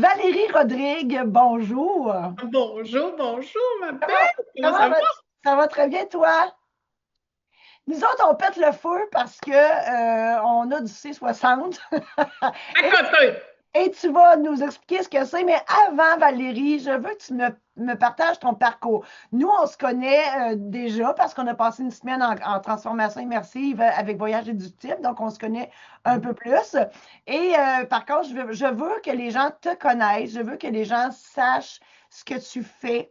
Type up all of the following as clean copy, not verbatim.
Valérie Rodrigue, bonjour. Bonjour, bonjour, ma belle. Comment, Comment comment ça va? ça va très bien, toi? Nous autres, on pète le feu parce que on a du C60. À Et, côté. et tu vas nous expliquer ce que c'est. Mais avant, Valérie, je veux que tu me partages ton parcours. Nous, on se connaît déjà parce qu'on a passé une semaine en transformation immersive avec Voyage éducatif, donc on se connaît un peu plus. Et par contre, je veux que les gens te connaissent, je veux que les gens sachent ce que tu fais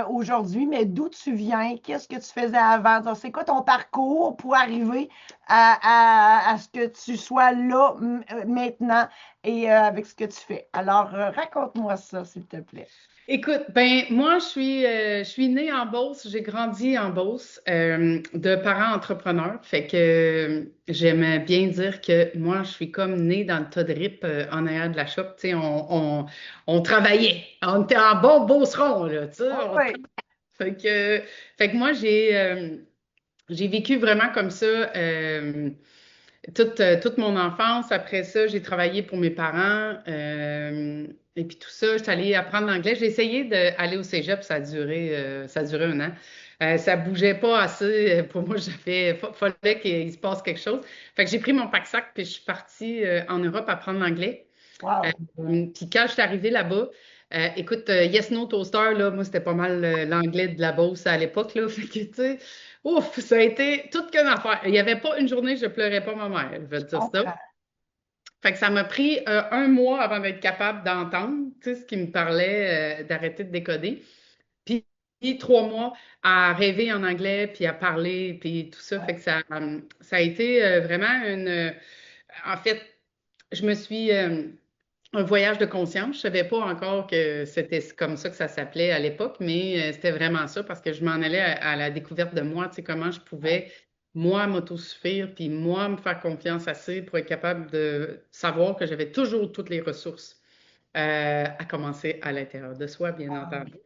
aujourd'hui, mais d'où tu viens, qu'est-ce que tu faisais avant, donc, c'est quoi ton parcours pour arriver à ce que tu sois là maintenant et avec ce que tu fais. Alors, raconte-moi ça, s'il te plaît. Écoute, moi, je suis née en Beauce, j'ai grandi en Beauce, de parents entrepreneurs. Fait que j'aime bien dire que moi, je suis comme née dans le tas de rip en arrière de la shop. Tu sais, on travaillait. On était en bon beauceron, là, tu sais. Oh, oui. Fait que moi, j'ai vécu vraiment comme ça. Toute mon enfance. Après ça, j'ai travaillé pour mes parents. Et puis tout ça, j'étais allée apprendre l'anglais. J'ai essayé d'aller au cégep, ça a duré un an. Ça bougeait pas assez pour moi. Fallait qu'il se passe quelque chose. Fait que j'ai pris mon pack-sac puis je suis partie en Europe apprendre l'anglais. Wow. Puis quand je suis arrivée là-bas, écoute, Yes No Toaster, là, moi, c'était pas mal l'anglais de la Beauce à l'époque, là. Fait que, tu sais, ouf, ça a été toute qu'une affaire. Il n'y avait pas une journée, je pleurais pas ma mère, je veux Je dire ça. comprends. Fait que ça m'a pris un mois avant d'être capable d'entendre, tu sais, ce qui me parlait, d'arrêter de décoder. Puis, 3 mois à rêver en anglais, puis à parler, puis tout ça. Fait Ouais. que ça a été vraiment en fait, je me suis un voyage de conscience. Je savais pas encore que c'était comme ça que ça s'appelait à l'époque, mais c'était vraiment ça parce que je m'en allais à la découverte de moi, tu sais, comment je Ouais. pouvais, moi, m'autosuffire, puis moi, me faire confiance assez pour être capable de savoir que j'avais toujours toutes les ressources, à commencer à l'intérieur de soi, bien Ah entendu. oui.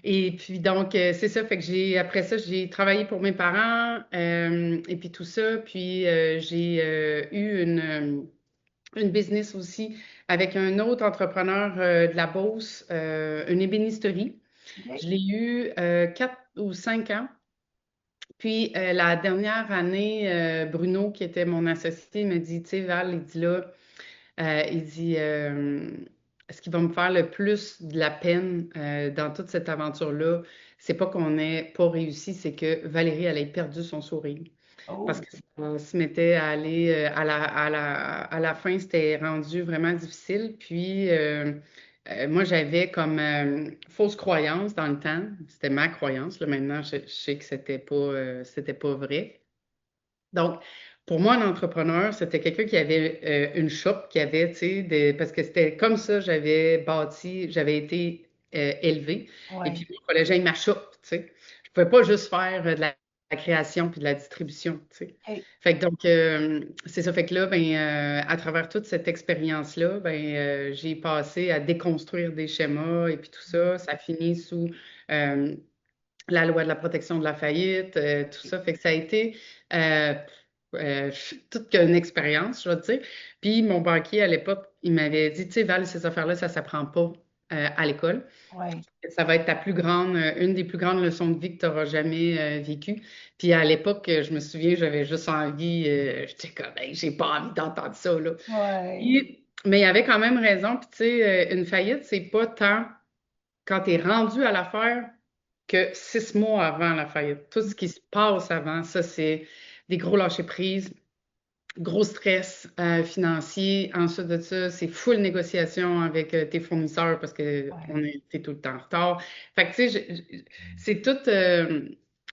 Et puis donc, c'est ça, fait que après ça, j'ai travaillé pour mes parents, et puis tout ça, puis j'ai eu une business aussi avec un autre entrepreneur de la Beauce, une ébénisterie. OK. Je l'ai eu 4 ou 5 ans. Puis la dernière année, Bruno, qui était mon associé, me dit, tu sais, Val, il dit là, il dit, ce qui va me faire le plus de la peine dans toute cette aventure-là, c'est pas qu'on n'ait pas réussi, c'est que Valérie, elle ait perdu son sourire. Parce Oh, que ça se mettait à aller à la fin, c'était rendu vraiment difficile. Puis moi, j'avais comme fausse croyance dans le temps. C'était ma croyance. Là, maintenant, je sais que c'était pas vrai. Donc, pour moi, un entrepreneur, c'était quelqu'un qui avait une shop, qui avait, tu sais, parce que c'était comme ça, j'avais bâti, j'avais été élevée. Et ouais. puis, moi, il fallait que j'aille ma shop, tu sais. Je pouvais pas juste faire de la création puis de la distribution, tu sais. Hey. Fait que donc, c'est ça. Fait que là, à travers toute cette expérience-là, j'ai passé à déconstruire des schémas et puis tout ça. Ça finit sous euh, la loi de la protection de la faillite, tout ça. Fait que ça a été euh, euh, toute qu'une expérience, je vais te dire. Puis mon banquier à l'époque, il m'avait dit, tu sais, Val, ces affaires-là, ça ne s'apprend pas à l'école. Ouais. Ça va être une des plus grandes leçons de vie que tu auras jamais vécues. Puis à l'époque, je me souviens, j'avais juste envie, j'étais comme, hey, j'ai pas envie d'entendre ça, là. Ouais. Mais il avait quand même raison. Puis tu sais, une faillite, c'est pas tant quand tu es rendu à l'affaire que 6 mois avant la faillite. Tout ce qui se passe avant, ça, c'est des gros lâcher-prise, gros stress financier. Ensuite de ça, c'est full négociation avec tes fournisseurs parce que Ouais. t'es tout le temps en retard. Fait que, tu sais, c'est tout.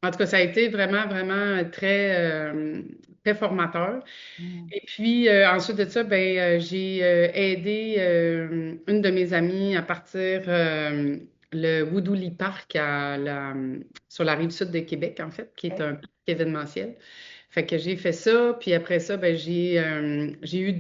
En tout cas, ça a été vraiment, vraiment très formateur. Mm. Et puis, ensuite de ça, j'ai aidé une de mes amies à partir le Woodouli Park sur la rive sud de Québec, en fait, qui est OK. un parc événementiel. Fait que j'ai fait ça, puis après ça, j'ai eu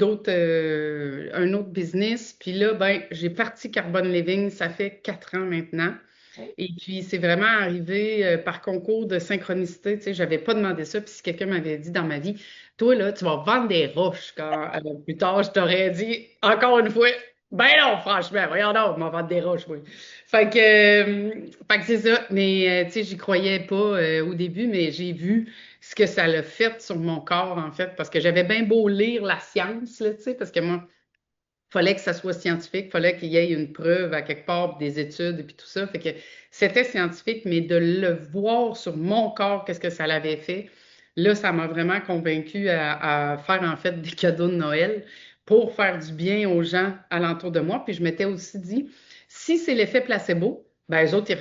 un autre business. Puis là, j'ai parti Carbone Living, ça fait 4 ans maintenant. OK. Et puis, c'est vraiment arrivé par concours de synchronicité. Tu sais, j'avais pas demandé ça. Puis, si quelqu'un m'avait dit dans ma vie, toi, là, tu vas vendre des roches quand plus tard, je t'aurais dit, encore une fois, Ben non, franchement, voyons donc, m'en vendre des roches, oui. Fait que c'est ça. Mais, tu sais, j'y croyais pas au début, mais j'ai vu ce que ça l'a fait sur mon corps, en fait, parce que j'avais bien beau lire la science, là, tu sais, parce que moi, fallait que ça soit scientifique, fallait qu'il y ait une preuve à quelque part, des études et puis tout ça. Fait que c'était scientifique, mais de le voir sur mon corps, qu'est-ce que ça l'avait fait, là, ça m'a vraiment convaincue à faire en fait des cadeaux de Noël pour faire du bien aux gens alentour de moi. Puis je m'étais aussi dit, si c'est l'effet placebo, ben les autres,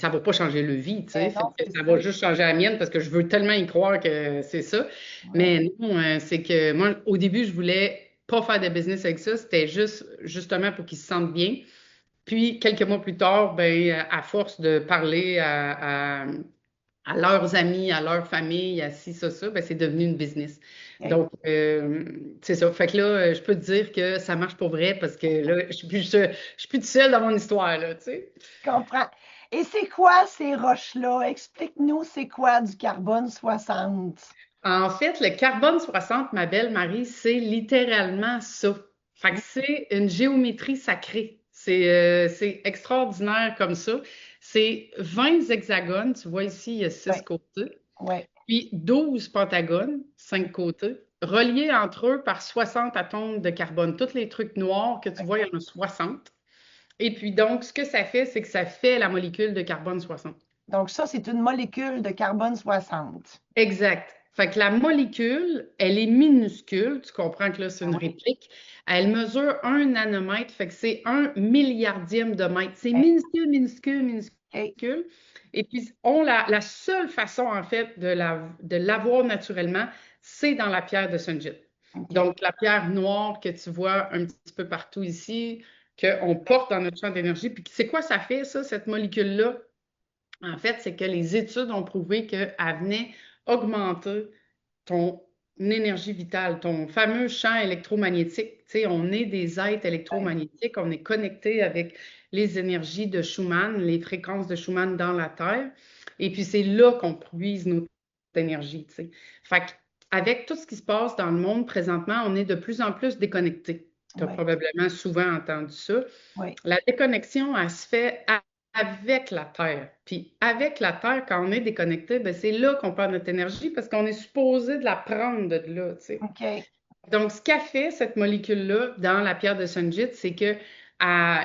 ça va pas changer le vie, tu sais. Ben Fait non, que c'est ça ça. va juste changer la mienne parce que je veux tellement y croire que c'est ça. Ouais. Mais non, c'est que moi, au début, je voulais pas faire de business avec ça. C'était juste justement pour qu'ils se sentent bien. Puis, quelques mois plus tard, ben, à force de parler à leurs amis, à leur famille, à ci, ça, ben, c'est devenu une business. OK. Donc, c'est ça. Fait que là, je peux te dire que ça marche pour vrai parce que là, je suis plus toute seule dans mon histoire, là, tu sais. Je comprends. Et c'est quoi ces roches-là? Explique-nous, c'est quoi du carbone 60? En fait, le carbone 60, ma belle Marie, c'est littéralement ça. Fait que c'est une géométrie sacrée. C'est extraordinaire comme ça. C'est 20 hexagones. Tu vois ici, il y a Oui, 6 côtés. oui. Puis 12 pentagones, 5 côtés, reliés entre eux par 60 atomes de carbone. Tous les trucs noirs que tu vois, il y OK. en a 60. Et puis donc, ce que ça fait, c'est que ça fait la molécule de carbone 60. Donc, ça, c'est une molécule de carbone 60. Exact. Fait que la molécule, elle est minuscule. Tu comprends que là, c'est Ah une oui. réplique. Elle mesure 1 nanomètre. Fait que c'est 1 milliardième de mètre. C'est OK. minuscule, minuscule, OK. minuscule. Et puis, la seule façon, en fait, de l'avoir naturellement, c'est dans la pierre de Sunjit. OK. Donc, la pierre noire que tu vois un petit peu partout ici, qu'on porte dans notre champ d'énergie. Puis, c'est quoi ça fait, ça, cette molécule-là? En fait, c'est que les études ont prouvé qu'elle venait augmenter ton énergie vitale, ton fameux champ électromagnétique. Tu sais, on est des êtres Ouais. électromagnétiques, on est connecté avec les énergies de Schumann, les fréquences de Schumann dans la Terre. Et puis, c'est là qu'on puise notre énergie, tu sais. Fait avec tout ce qui se passe dans le monde présentement, on est de plus en plus déconnecté. Tu as Ouais. probablement souvent entendu ça. Ouais. La déconnexion, elle se fait avec la Terre. Puis avec la Terre, quand on est déconnecté, ben c'est là qu'on perd notre énergie parce qu'on est supposé de la prendre de là, tu sais. OK. Donc, ce qu'a fait cette molécule-là dans la pierre de Sunjit, c'est que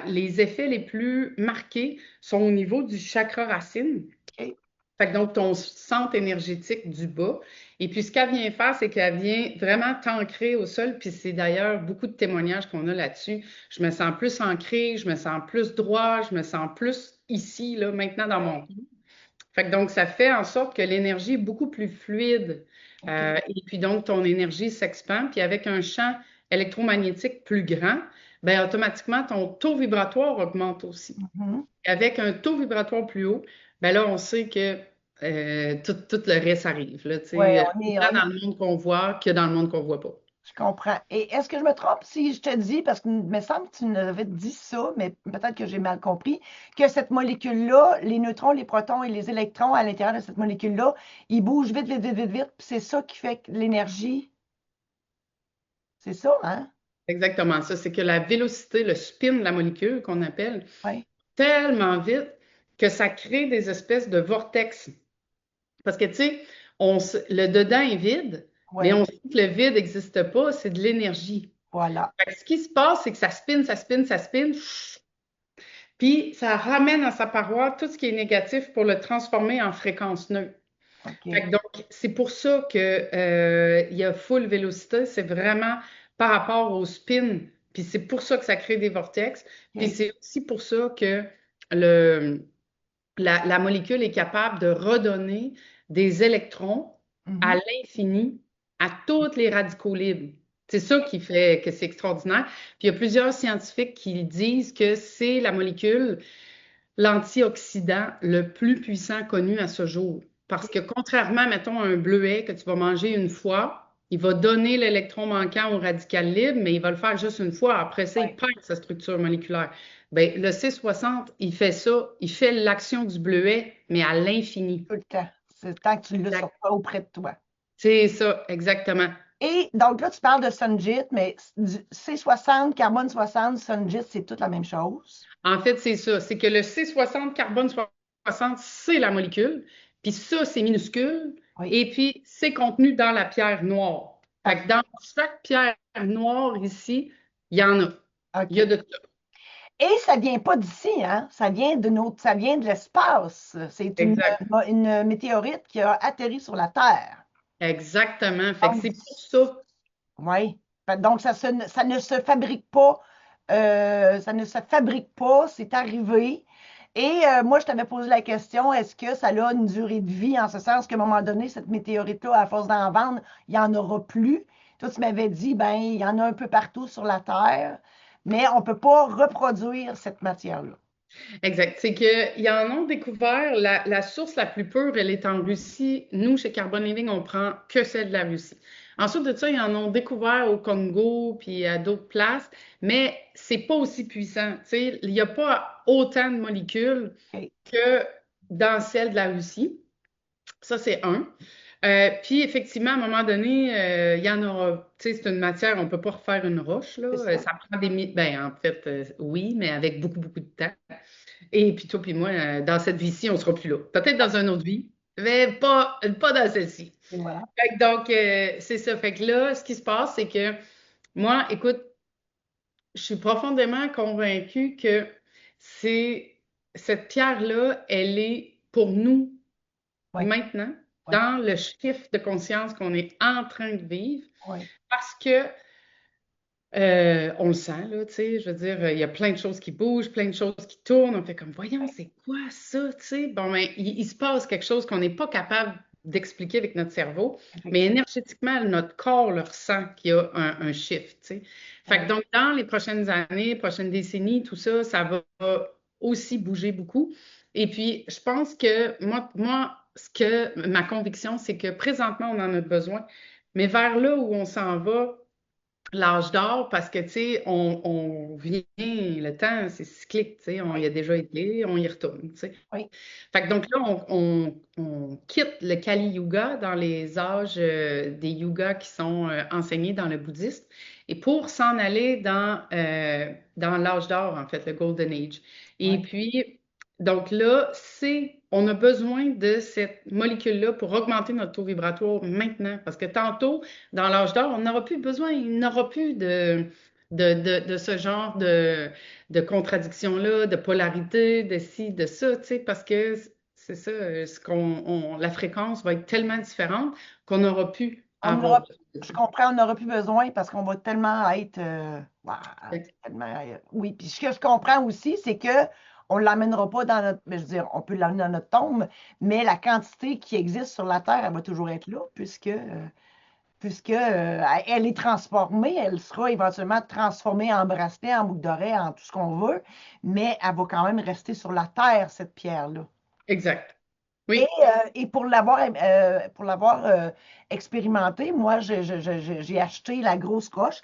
les effets les plus marqués sont au niveau du chakra racine. OK. Fait que donc, ton centre énergétique du bas. Et puis, ce qu'elle vient faire, c'est qu'elle vient vraiment t'ancrer au sol. Puis, c'est d'ailleurs beaucoup de témoignages qu'on a là-dessus. Je me sens plus ancré, je me sens plus droit, je me sens plus ici, là, maintenant dans mon Ouais. corps. Fait que donc, ça fait en sorte que l'énergie est beaucoup plus fluide. OK. Et puis, donc, ton énergie s'expand. Puis, avec un champ électromagnétique plus grand, ben automatiquement, ton taux vibratoire augmente aussi. Mhm. Avec un taux vibratoire plus haut, ben là, on sait que tout le reste arrive. Là, tu Ouais, sais, on est, autant on est, dans le monde qu'on voit que dans le monde qu'on voit pas. je comprends. Et est-ce que je me trompe si je te dis, parce qu'il me semble que tu nous avais dit ça, mais peut-être que j'ai mal compris, que cette molécule-là, les neutrons, les protons et les électrons à l'intérieur de cette molécule-là, ils bougent vite, vite, vite, vite, vite, puis c'est ça qui fait que l'énergie, c'est ça, hein? Exactement ça. C'est que la vélocité, le spin de la molécule qu'on appelle, Oui, tellement vite que ça crée des espèces de vortex. Parce que, tu sais, le dedans est vide, mais oui, on sait que le vide n'existe pas, c'est de l'énergie. voilà. Fait que ce qui se passe, c'est que ça spin, ça spin, ça spin, puis ça ramène à sa paroi tout ce qui est négatif pour le transformer en fréquence neutre. Fait OK. que donc, c'est pour ça que, il y a full vélocité, c'est vraiment par rapport au spin, puis c'est pour ça que ça crée des vortex, puis OK. c'est aussi pour ça que le, la molécule est capable de redonner des électrons à Mhm. l'infini à tous les radicaux libres. C'est ça qui fait que c'est extraordinaire. Puis il y a plusieurs scientifiques qui disent que c'est la molécule, l'antioxydant le plus puissant connu à ce jour. Parce que contrairement, mettons, à un bleuet que tu vas manger une fois, il va donner l'électron manquant au radical libre, mais il va le faire juste une fois. Après ça, il Ouais, perd sa structure moléculaire. Ben, le C60, il fait ça, il fait l'action du bleuet, mais à l'infini. tout le temps. C'est tant que tu l'as sur Exact. toi, auprès de toi. C'est ça, exactement. Et donc là, tu parles de Sunjit, mais C60, carbone 60, Sunjit, c'est toute la même chose. En fait, c'est ça. C'est que le C60 carbone 60, c'est la molécule. Puis ça, c'est minuscule. Oui, Et puis, c'est contenu dans la pierre noire. Fait que parfait. dans chaque pierre noire ici, il y en a. Il y a OK. de tout. Et ça vient pas d'ici, hein? Ça vient de l'espace. C'est Exact. une météorite qui a atterri sur la Terre. Exactement. Fait que Donc, c'est pour ça. oui. Donc, ça ne se fabrique pas. Ça ne se fabrique pas. C'est arrivé. Et moi, je t'avais posé la question, est-ce que ça a une durée de vie, en ce sens qu'à un moment donné, cette météorite-là, à force d'en vendre, il n'y en aura plus? Toi, tu m'avais dit, ben, il y en a un peu partout sur la Terre, mais on ne peut pas reproduire cette matière-là. Exact. C'est qu'ils en ont découvert, la source la plus pure, elle est en Russie. Nous, chez Carbon Living, on prend que celle de la Russie. Ensuite de ça, ils en ont découvert au Congo puis à d'autres places, mais c'est pas aussi puissant. Tu sais, il n'y a pas autant de molécules OK. que dans celle de la Russie. Ça, c'est un. Puis effectivement, à un moment donné, il y en aura, tu sais, c'est une matière, on ne peut pas refaire une roche, là. C'est ça. Ça prend ben en fait, oui, mais avec beaucoup, beaucoup de temps. Et puis toi puis moi, dans cette vie-ci, on ne sera plus là. Peut-être dans une autre vie, mais pas dans celle-ci. Et voilà. Fait que donc, c'est ça. Fait que là, ce qui se passe, c'est que moi, écoute, je suis profondément convaincue que c'est cette pierre-là, elle est pour nous Oui, maintenant, oui, dans le shift de conscience qu'on est en train de vivre, oui. parce que on le sent, là, tu sais, je veux dire, il y a plein de choses qui bougent, plein de choses qui tournent. On fait comme, voyons, c'est quoi ça, tu sais? Bon, ben, il se passe quelque chose qu'on n'est pas capable d'expliquer avec notre cerveau, mais Effectivement. énergétiquement, notre corps le ressent qu'il y a un shift, tu sais. Fait que Oui. donc, dans les prochaines années, prochaines décennies, tout ça, ça va aussi bouger beaucoup. Et puis, je pense que moi, ce que ma conviction, c'est que présentement, on en a besoin, mais vers là où on s'en va, l'âge d'or, parce que, tu sais, on vient, le temps, c'est cyclique, tu sais, on y Oui. a déjà été, on y retourne, tu sais. Oui. Fait que donc là, on quitte le Kali Yuga dans les âges des yugas qui sont enseignés dans le bouddhisme, et pour s'en aller dans l'âge d'or, en fait, le Golden Age. Et Oui. puis, donc là, on a besoin de cette molécule-là pour augmenter notre taux vibratoire maintenant, parce que tantôt, dans l'âge d'or, on n'aura plus besoin, il n'aura plus de ce genre de contradiction-là, de polarité, de ci, de ça, tu sais, parce que c'est ça, la fréquence va être tellement différente qu'on n'aura pu On avoir aura, besoin de je ça. comprends, on n'aura plus besoin parce qu'on va tellement être. Oui, puis ce que je comprends aussi, c'est que on ne l'amènera pas dans notre. Ben, je veux dire, on peut l'amener dans notre tombe, mais la quantité qui existe sur la Terre, elle va toujours être là, puisque elle est transformée, elle sera éventuellement transformée en bracelet, en boucle d'oreille, en tout ce qu'on veut, mais elle va quand même rester sur la Terre, cette pierre-là. Exact. Et, Oui. pour l'avoir expérimenté, moi, j'ai acheté la grosse roche.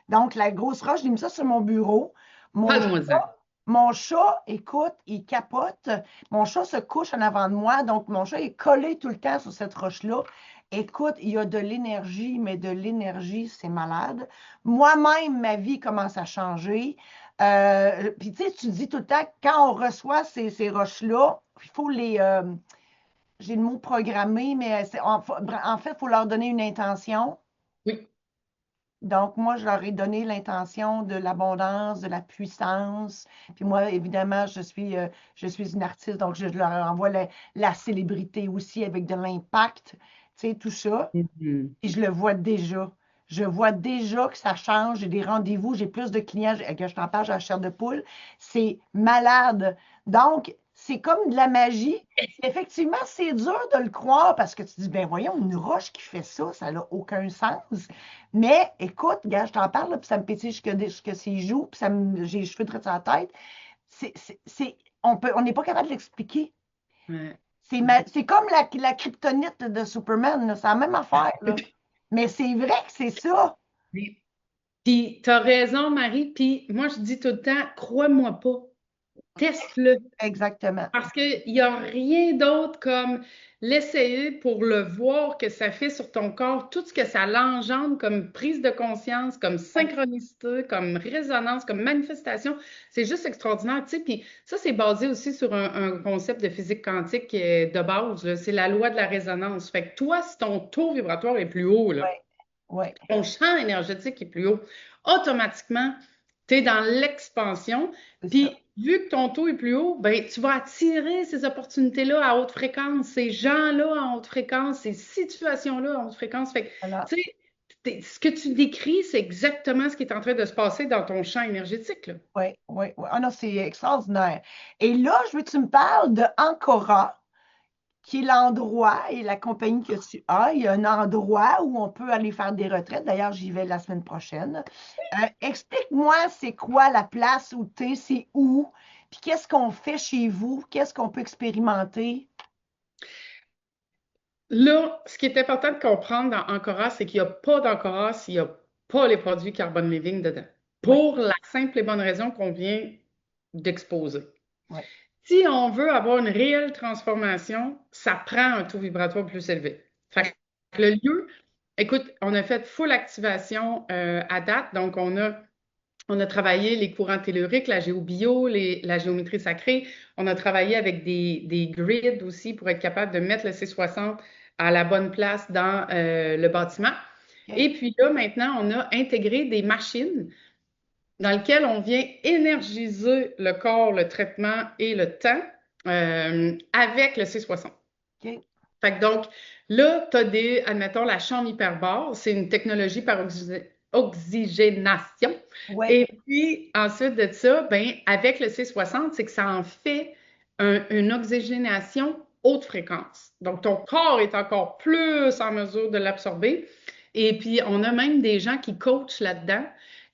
Donc, la grosse roche, j'ai mis ça sur mon bureau. Mon Parle-moi-en. chat, mon chat, écoute, il capote. Mon chat se couche en avant de moi. Donc, mon chat est collé tout le temps sur cette roche-là. Écoute, il y a de l'énergie, mais de l'énergie, c'est malade. Moi-même, ma vie commence à changer. Puis, tu sais, tu dis tout le temps, quand on reçoit ces roches-là, il faut j'ai le mot programmer, mais en fait, il faut leur donner une intention. Oui. Donc, moi, je leur ai donné l'intention de l'abondance, de la puissance. Puis moi, évidemment, je suis une artiste, donc je leur envoie la célébrité aussi avec de l'impact, tu sais, tout ça. Mhm. Et je le vois déjà. Je vois déjà que ça change. J'ai des rendez-vous, j'ai plus de clients. Que je t'en parle, j'ai la chair de poule. C'est malade. Donc, c'est comme de la magie. Effectivement, c'est dur de le croire parce que tu dis, ben voyons, une roche qui fait ça n'a aucun sens. Mais écoute, gars, je t'en parle, là, puis ça me pétille jusque ses joues, puis j'ai les cheveux de sur la tête. On n'est pas capable de l'expliquer. Ouais. C'est comme la kryptonite de Superman, là. C'est la même affaire, là. Mais c'est vrai que c'est ça. Puis, tu as raison, Marie. Puis, moi, je dis tout le temps, crois-moi pas. teste-le. Exactement. Parce qu'il n'y a rien d'autre comme l'essayer pour le voir que ça fait sur ton corps, tout ce que ça l'engendre comme prise de conscience, comme Oui, synchronicité, comme résonance, comme manifestation. C'est juste extraordinaire, tu sais. Puis ça, c'est basé aussi sur un concept de physique quantique qui est de base, là. C'est la loi de la résonance. Fait que toi, si ton taux vibratoire est plus haut, là, oui, oui. ton champ énergétique est plus haut, automatiquement, tu es dans l'expansion. C'est ça. Puis, vu que ton taux est plus haut, ben, tu vas attirer ces opportunités-là à haute fréquence, ces gens-là en haute fréquence, ces situations-là en haute fréquence. Fait que, Voilà. tu sais, ce que tu décris, c'est exactement ce qui est en train de se passer dans ton champ énergétique, là. Oui, oui, oui. Ah non, c'est extraordinaire. Et là, je veux que tu me parles de Ancora, qui est l'endroit et la compagnie que tu as. Il y a un endroit où on peut aller faire des retraites. D'ailleurs, j'y vais la semaine prochaine. Explique-moi, c'est quoi la place où tu es, c'est où, puis qu'est-ce qu'on fait chez vous, qu'est-ce qu'on peut expérimenter. Là, ce qui est important de comprendre dans Ancora, c'est qu'il n'y a pas d'Ancora s'il n'y a pas les produits Carbon Living dedans. Oui, Pour la simple et bonne raison qu'on vient d'exposer. oui, Si on veut avoir une réelle transformation, ça prend un taux vibratoire plus élevé. oui, Fait que le lieu, écoute, on a fait full activation à date, donc on a travaillé les courants telluriques, la géobio, la géométrie sacrée. On a travaillé avec des grids aussi pour être capable de mettre le C60 à la bonne place dans le bâtiment. OK. Et puis là, maintenant, on a intégré des machines dans lesquelles on vient énergiser le corps, le traitement et le temps avec le C60. OK. Fait que donc, là, tu as admettons, la chambre hyperbare, c'est une technologie par oxygénation. Oui, Et puis, ensuite de ça, ben, avec le C60, c'est que ça en fait une oxygénation haute fréquence. Donc, ton corps est encore plus en mesure de l'absorber. Et puis, on a même des gens qui coachent là-dedans,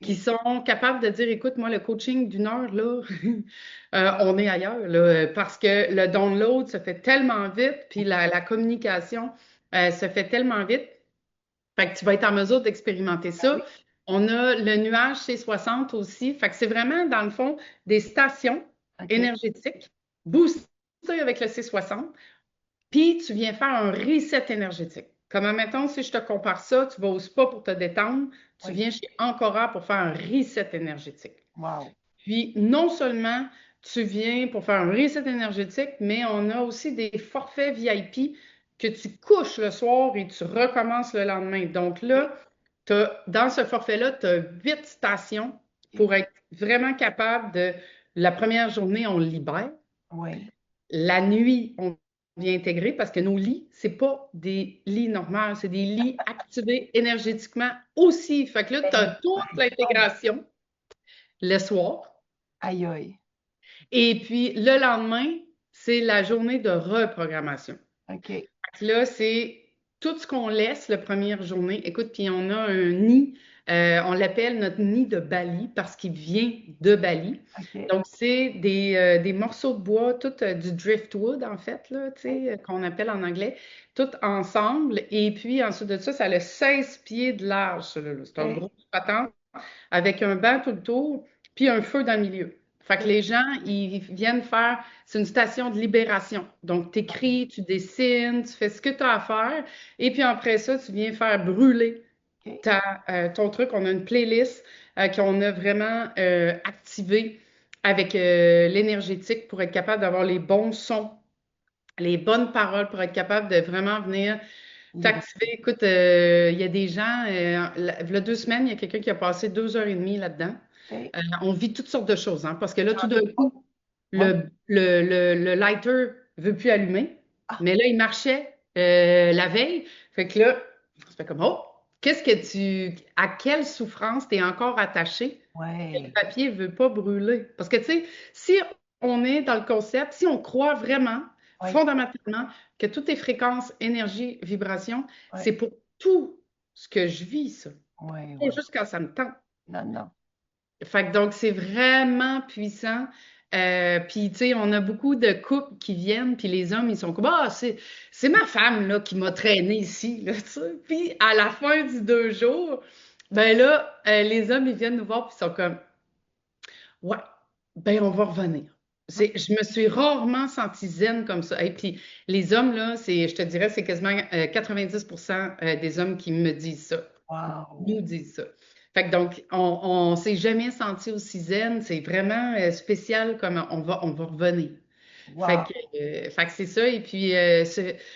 qui OK. sont capables de dire, écoute, moi, le coaching d'une heure, là, on est ailleurs, là, parce que le download se fait tellement vite, puis la communication se fait tellement vite, fait que tu vas être en mesure d'expérimenter Ben ça. oui, On a le nuage C60 aussi, fait que c'est vraiment, dans le fond, des stations OK. énergétiques boostées avec le C60, puis tu viens faire un reset énergétique. Comme admettons, si je te compare ça, tu vas au spa pour te détendre, tu Oui. viens chez Ancora pour faire un reset énergétique. Wow. Puis, non seulement tu viens pour faire un reset énergétique, mais on a aussi des forfaits VIP que tu couches le soir et tu recommences le lendemain. Donc OK. là, dans ce forfait-là, tu as 8 stations OK. pour être vraiment capable de. La première journée, on le libère. Oui. La nuit, on vient intégrer parce que nos lits, c'est pas des lits normaux, c'est des lits activés énergétiquement aussi. Fait que là, tu Ben, as toute l'intégration le soir. aïe, aïe. Et puis le lendemain, c'est la journée de reprogrammation. OK. Là, c'est tout ce qu'on laisse la première journée. Écoute, puis on a un nid, on l'appelle notre nid de Bali parce qu'il vient de Bali. OK. Donc, c'est des morceaux de bois, tout du driftwood, en fait, là, tu OK. sais, qu'on appelle en anglais, tout ensemble. Et puis, ensuite de ça, ça a 16 pieds de large, celui-là. C'est un OK. gros patente avec un banc tout le tour, puis un feu dans le milieu. Fait que OK. les gens, ils viennent faire, c'est une station de libération. Donc, tu écris, tu dessines, tu fais ce que tu as à faire, et puis après ça, tu viens faire brûler OK. ton truc. On a une playlist qu'on a vraiment activée avec l'énergétique pour être capable d'avoir les bons sons, les bonnes paroles, pour être capable de vraiment venir Libre. t'activer. Écoute, il y a des gens, il y a 2 semaines, il y a quelqu'un qui a passé 2 heures et demie là-dedans. OK. On vit toutes sortes de choses, hein, parce que là, tout J'en d'un doute pas. coup, Ouais. le lighter ne veut plus allumer, Ah, mais là, il marchait la veille. Fait que là, on se fait comme, oh, à quelle souffrance tu es encore attaché que le ouais. papier ne veut pas brûler? Parce que, tu sais, si on est dans le concept, si on croit vraiment, Ouais. fondamentalement, que toutes tes fréquences, énergie, vibration, Ouais. c'est pour tout ce que je vis, ça. Ouais. Pas Ouais. juste quand ça me tente. Non, non. Fait que donc, c'est vraiment puissant. Puis, tu sais, on a beaucoup de couples qui viennent, puis les hommes, ils sont comme, ah, c'est ma femme, là, qui m'a traîné ici, là, tu sais. Puis, à la fin du 2 jours, ben là, les hommes, ils viennent nous voir, puis ils sont comme, ouais, ben, on va revenir. Je me suis rarement sentie zen comme ça. Et puis, les hommes, là, je te dirais, c'est quasiment 90% des hommes qui me disent ça, Wow. nous disent ça. Fait que donc, on s'est jamais senti aussi zen. C'est vraiment spécial comme on va revenir. Wow. Fait que c'est ça. Et puis,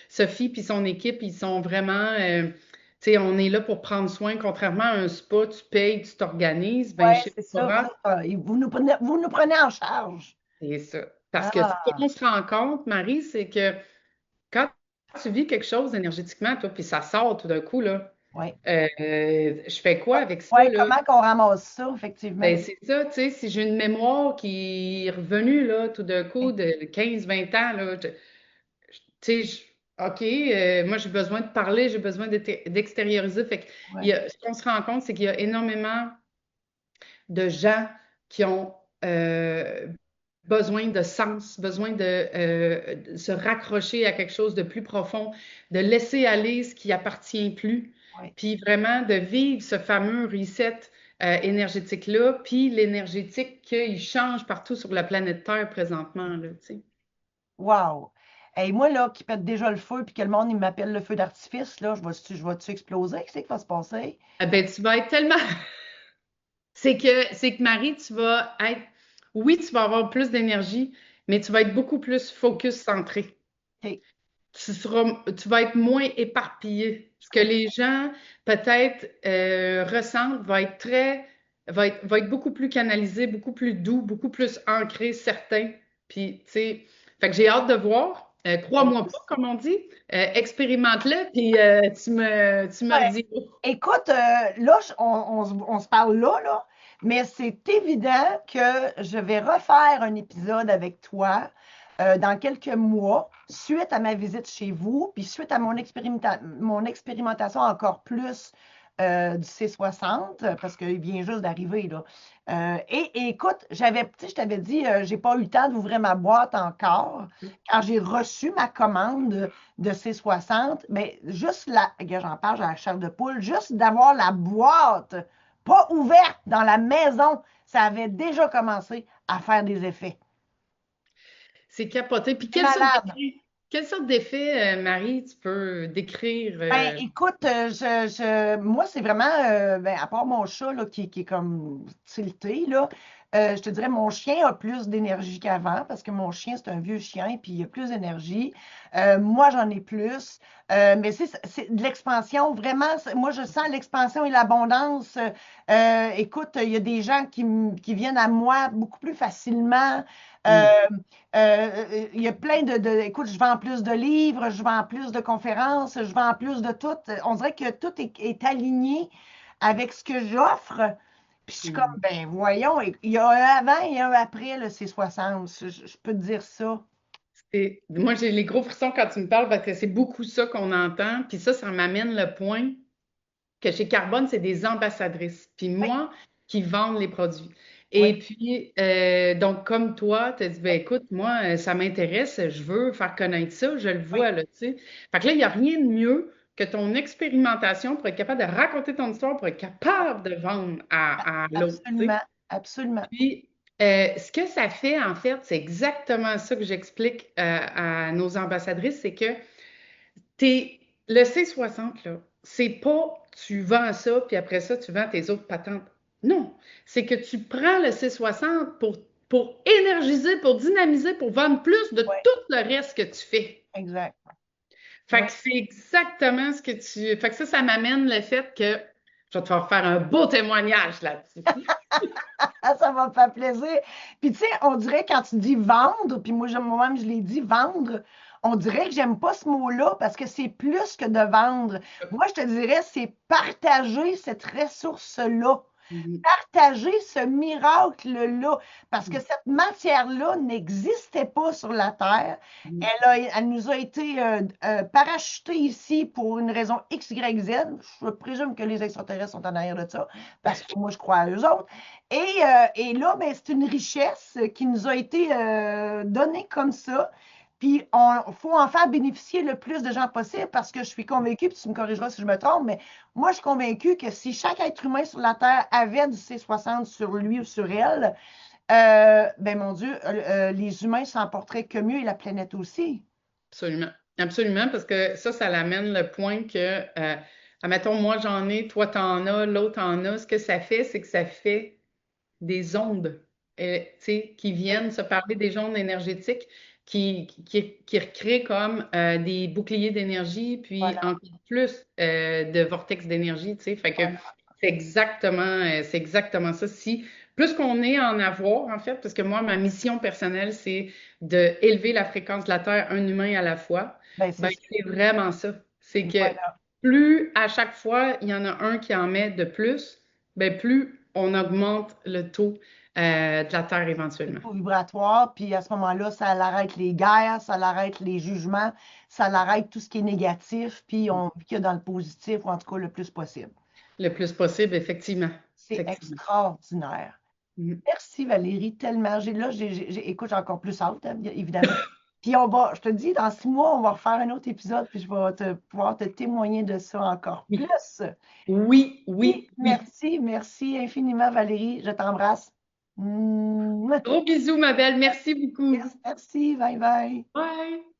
Sophie puis son équipe, ils sont vraiment, tu sais, on est là pour prendre soin. Contrairement à un spa, tu payes, tu t'organises. Ben, Ouais, chez c'est ça. Sephora, Et vous nous prenez en charge. c'est ça. Parce que ce Ah, qu'on se rend compte, Marie, c'est que quand tu vis quelque chose énergétiquement, toi, puis ça sort tout d'un coup, là, ouais. je fais quoi avec ça, Ouais, là? comment qu'on ramasse ça, effectivement? Ben, c'est ça, tu sais, si j'ai une mémoire qui est revenue, là, tout d'un coup, Ouais, de 15 20 ans, là, tu sais, OK, moi, j'ai besoin de parler, j'ai besoin d'extérioriser. Fait que ouais. ce qu'on se rend compte, c'est qu'il y a énormément de gens qui ont besoin de sens, besoin de se raccrocher à quelque chose de plus profond, de laisser aller ce qui appartient plus, Ouais. puis vraiment de vivre ce fameux reset énergétique-là, puis l'énergétique qu'il change partout sur la planète Terre présentement, là, tu sais. Wow. Et moi, là, qui pète déjà le feu, puis que le monde, il m'appelle le feu d'artifice, là, je vais-tu exploser? Qu'est-ce qui va se passer? Ah ben, tu vas être tellement c'est que Marie, tu vas être, oui, tu vas avoir plus d'énergie, mais tu vas être beaucoup plus focus centré. OK, Tu vas être moins éparpillé. je Ce que les comprends. gens peut-être ressentent va être beaucoup plus canalisé, beaucoup plus doux, beaucoup plus ancré, certain. Puis, tu sais, fait que j'ai hâte de voir. Ben, Crois-moi pas, comme on dit. Expérimente-le, puis tu me ouais. redis. Écoute, là, on se parle là, mais c'est évident que je vais refaire un épisode avec toi dans quelques mois, suite à ma visite chez vous, puis suite à mon expérimentation encore plus du C60, parce qu'il vient juste d'arriver, là. Et écoute, tu sais, je t'avais dit, j'ai pas eu le temps d'ouvrir ma boîte encore. Quand j'ai reçu ma commande de C60, mais juste regarde, j'en parle, j'ai la chair de poule, juste d'avoir la boîte pas ouverte dans la maison, ça avait déjà commencé à faire des effets. C'est capoté. Puis C'est malade. quelle sorte d'effet, Marie, tu peux décrire? Ben, écoute, moi, c'est vraiment, ben, à part mon chat là, qui est comme tilté, là, je te dirais, mon chien a plus d'énergie qu'avant parce que mon chien, c'est un vieux chien et puis il a plus d'énergie. Moi, j'en ai plus. Mais c'est de l'expansion, vraiment. Moi, je sens l'expansion et l'abondance. Écoute, il y a des gens qui viennent à moi beaucoup plus facilement. Euh, Hmm. il y a plein écoute, je vends plus de livres, je vends plus de conférences, je vends plus de tout. On dirait que tout est aligné avec ce que j'offre. Puis je suis comme, Hmm. ben voyons, il y a un avant et un après le C60. Je peux te dire ça. Moi, j'ai les gros frissons quand tu me parles parce que c'est beaucoup ça qu'on entend. Puis ça m'amène le point que chez Carbone, c'est des ambassadrices. Puis Oui, moi, qui vendent les produits. oui, Et puis, donc, comme toi, tu as dit, ben, écoute, moi, ça m'intéresse, je veux faire connaître ça, je le oui, vois, là, tu sais. Fait que là, il n'y a rien de mieux que ton expérimentation pour être capable de raconter ton histoire, pour être capable de vendre à l'autre, tu sais. absolument, absolument. Puis, ce que ça fait, en fait, c'est exactement ça que j'explique à nos ambassadrices, c'est que le C60 là, c'est pas tu vends ça, puis après ça, tu vends tes autres patentes. Non, c'est que tu prends le C60 pour énergiser, pour dynamiser, pour vendre plus de Oui, tout le reste que tu fais. exact. Fait Oui. que c'est exactement ce que tu... Fait que ça m'amène le fait que je vais te faire un beau témoignage là-dessus. Ah, ça m'a fait plaisir. Puis tu sais, on dirait quand tu dis vendre, puis moi-même je l'ai dit vendre, on dirait que j'aime pas ce mot-là parce que c'est plus que de vendre. Moi, je te dirais, c'est partager cette ressource-là, Mhm. partager ce miracle-là, parce que cette matière-là n'existait pas sur la Terre. Mhm. Elle nous a été parachutée ici pour une raison X, Y, Z. Je présume que les extraterrestres sont en arrière de ça, parce que moi, je crois à eux autres. Et là, ben, c'est une richesse qui nous a été donnée comme ça. Puis, il faut en faire bénéficier le plus de gens possible parce que je suis convaincue, puis tu me corrigeras si je me trompe, mais moi, je suis convaincue que si chaque être humain sur la Terre avait du C60 sur lui ou sur elle, Ben mon Dieu, les humains s'en porteraient que mieux et la planète aussi. Absolument. Absolument, parce que ça l'amène le point que, admettons, moi j'en ai, toi t'en as, l'autre en a. Ce que ça fait, c'est que ça fait des ondes, tu sais, qui Oui, viennent se parler des ondes énergétiques, qui recréent comme des boucliers d'énergie, puis voilà, encore plus de vortex d'énergie, tu sais. Fait que voilà. c'est exactement ça. Si plus qu'on est à en avoir, en fait, parce que moi, ma mission personnelle, c'est de élever la fréquence de la Terre, un humain à la fois, Ben ben c'est ça. c'est vraiment ça. C'est que Voilà. plus à chaque fois, il y en a un qui en met de plus, ben plus on augmente le taux de la Terre Le éventuellement. taux vibratoire, puis à ce moment-là, ça arrête les guerres, ça arrête les jugements, ça arrête tout ce qui est négatif, puis on vit que dans le positif, ou en tout cas le plus possible. Le plus possible, effectivement. C'est Effectivement. extraordinaire. Mhm. Merci Valérie, tellement. Écoute, j'ai encore plus hâte, hein, bien évidemment. Puis je te dis, dans 6 mois, on va refaire un autre épisode, puis je vais pouvoir te témoigner de ça encore plus. Oui, oui, Puis, oui, oui. merci, merci infiniment Valérie, je t'embrasse. Mouah. Gros bisous, ma belle. Merci beaucoup. Merci, bye bye. Bye.